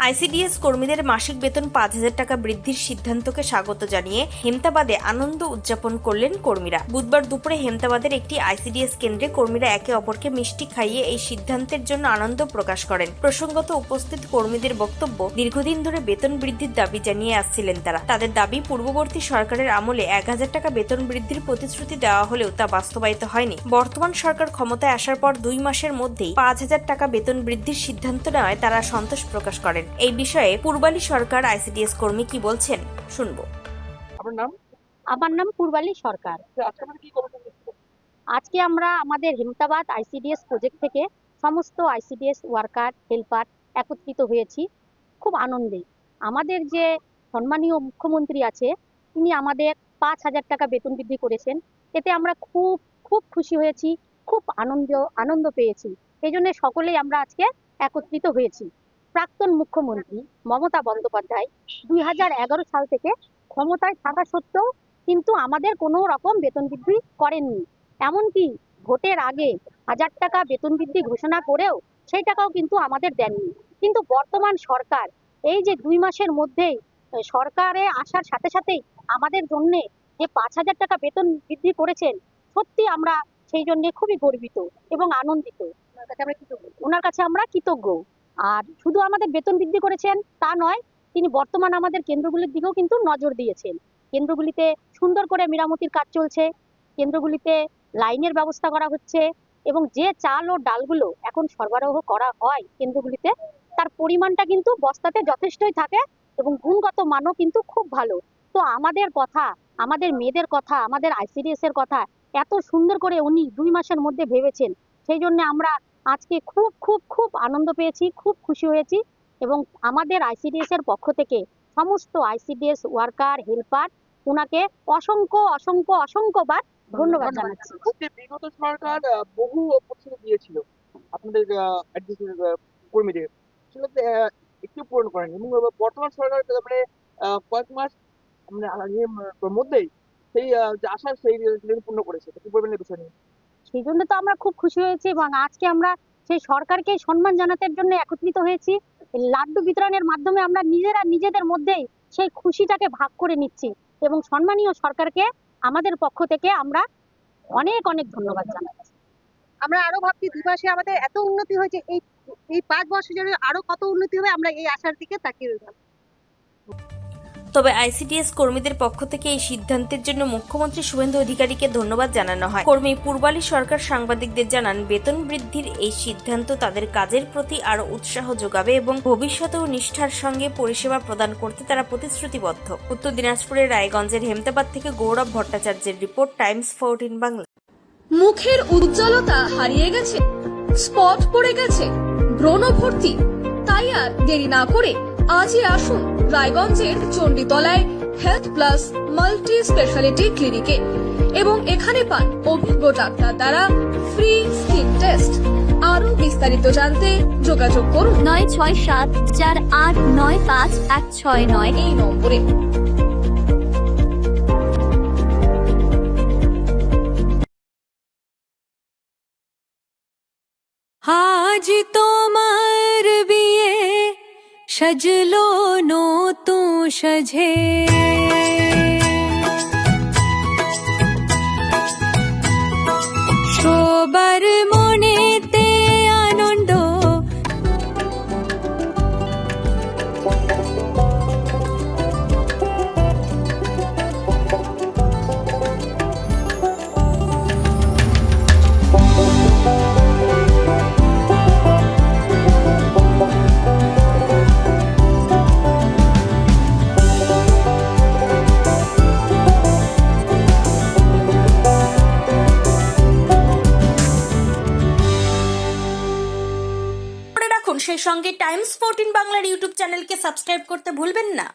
ICDS কর্মীদের মাসিক বেতন 5,000 টাকা বৃদ্ধির সিদ্ধান্তকে স্বাগত জানিয়ে হেমতাবাদে আনন্দ উদযাপন করলেন কর্মীরা। বুধবার দুপুরে হেমতাবাদের একটি আইসিডিএস কেন্দ্রে কর্মীরা একে অপরকে মিষ্টি খাইয়ে এই সিদ্ধান্তের জন্য আনন্দ প্রকাশ করেন। প্রসঙ্গত উপস্থিত কর্মীদের বক্তব্য, দীর্ঘদিন ধরে বেতন বৃদ্ধির দাবি জানিয়ে আসছিলেন তারা। তাদের দাবি, পূর্ববর্তী সরকারের আমলে 1,000 টাকা বেতন বৃদ্ধির প্রতিশ্রুতি দেওয়া হলেও তা বাস্তবায়িত হয়নি। বর্তমান সরকার ক্ষমতায় আসার পর 2 মাসের মধ্যেই 5,000 টাকা বেতন বৃদ্ধির সিদ্ধান্ত নেওয়ায় তারা সন্তোষ প্রকাশ করেন। এই বিষয়ে পূর্বালী সরকার আইসিডিএস কর্মী কি বলছেন শুনবো। আপনার নাম? আমার নাম পূর্বালী সরকার। আজকে আমরা আমাদের হেমতাবাদ আইসিডিএস প্রজেক্ট থেকে সমস্ত আইসিডিএস ওয়ার্কার হেল্পার একত্রিত হয়েছি খুব আনন্দে। আমাদের যে সম্মানীয় মুখ্যমন্ত্রী আছে, তিনি আমাদের 5,000 টাকা বেতন বৃদ্ধি করেছেন। এতে আমরা খুব খুব খুশি হয়েছি, খুব আনন্দ পেয়েছি। এই জন্য সকলেই আমরা আজকে একত্রিত হয়েছি। প্রাক্তন মুখ্যমন্ত্রী মমতা বন্দ্যোপাধ্যায় 2011 সাল থেকে ক্ষমতায় থাকা সত্ত্বেও কিন্তু আমাদের কোনো রকম বেতন বৃদ্ধি করেননি। এমনকি ভোটের আগে 1,000 টাকা বেতন বৃদ্ধি ঘোষণা করেও সেই টাকাও কিন্তু আমাদের দেননি। কিন্তু বর্তমান সরকার এই যে 2 মাসের মধ্যেই সরকারে আসার সাথে সাথেই আমাদের জন্য যে 5,000 টাকা বেতন বৃদ্ধি করেছেন, সত্যি আমরা সেই জন্য খুবই গর্বিত এবং আনন্দিত। ওনার কাছে আমরা কৃতজ্ঞ। আর শুধু আমাদের বেতন বৃদ্ধি করেছেন তা নয়, তিনি বর্তমান আমাদের কেন্দ্রগুলির দিকেও কিন্তু নজর দিয়েছেন। কেন্দ্রগুলিতে সুন্দর করে মেরামতির কাজ চলছে, কেন্দ্রগুলিতে লাইনের ব্যবস্থা করা হচ্ছে এবং যে চাল ও ডালগুলো এখন সরবরাহ করা হয় কেন্দ্রগুলিতে, তার পরিমাণটা কিন্তু বস্তাতে যথেষ্টই থাকে এবং গুণগত মানও কিন্তু খুব ভালো। তো আমাদের কথা, আমাদের মেয়েদের কথা, আমাদের আইসিডিএস এর কথা এত সুন্দর করে উনি 2 মাসের মধ্যে ভেবেছেন, সেই জন্য আমরা আজকে খুব খুব খুব আনন্দ পেয়েছি, খুব খুশি হয়েছি এবং আমাদের আইসিডিএস এর পক্ষ থেকে সমস্ত আইসিডিএস ওয়ার্কার হেল্পার ওনাকে অসংখ্য অসংখ্য অসংখ্যবার ধন্যবাদ জানাচ্ছি। বিগত সরকার বহু প্রতিশ্রুতি দিয়েছিল আপনাদের কর্মীদের, সেগুলোতে একটু পূরণ করেনি এবং বর্তমান সরকার মানে কয়েক মাস মানে মধ্যেই সেই যে আশা সেই পূর্ণ করেছে। কি বলবেন এই বিষয় নিয়ে? সেই জন্য তো আমরা খুব খুশি হয়েছি এবং আজকে আমরা সেই সরকারকে সম্মান জানানোর জন্য একত্রিত হয়েছি। লাড্ডু বিতরণের মাধ্যমে আমরা নিজেদের মধ্যেই সেই খুশিটাকে ভাগ করে নিচ্ছি এবং সম্মানীয় সরকারকে আমাদের পক্ষ থেকে আমরা অনেক অনেক ধন্যবাদ জানাচ্ছি। আমরা আরো ভাবছি 2 মাসে আমাদের এত উন্নতি হয়েছে, এই 5 বছর জন্য আরো কত উন্নতি হবে আমরা এই আশার দিকে তাকিয়ে রইলাম। তবে আইসিডিএস কর্মীদের পক্ষ থেকে এই সিদ্ধান্তের জন্য মুখ্যমন্ত্রী শুভেন্দু অধিকারীকে ধন্যবাদ জানানো হয়। কর্মী পূর্বালী সরকার সাংবাদিকদের জানান, বেতন বৃদ্ধির এই সিদ্ধান্ত তাদের কাজের প্রতি আরো উৎসাহ যোগাবে এবং ভবিষ্যতেও নিষ্ঠার সঙ্গে পরিষেবা প্রদান করতে তারা প্রতিশ্রুতিবদ্ধ। উত্তর দিনাজপুরের রায়গঞ্জের হেমতাবাদ থেকে গৌরব ভট্টাচার্যের রিপোর্ট, টাইমস 14 বাংলা। মুখের উজ্জ্বলতা হারিয়ে গেছে, স্পট পড়ে গেছে, ব্রণ ভর্তি, তাই আর দেরি না করে আজই আসুন রায়গঞ্জের চণ্ডীতলায় হেলথ প্লাস মাল্টি স্পেশালিটি ক্লিনিকে এবং এখানে পান অভিজ্ঞ ডাক্তার দ্বারা ফ্রি স্কিন টেস্ট। আরো বিস্তারিত জানতে যোগাযোগ করুন 9674895169 এই নম্বরে। আজ তোমার বিয়ে সাজলো নতুন সাজে, সবার মনেতে আনন্দ। সেই সঙ্গে টাইমস 14 বাংলার ইউটিউব চ্যানেলকে সাবস্ক্রাইব করতে ভুলবেন না।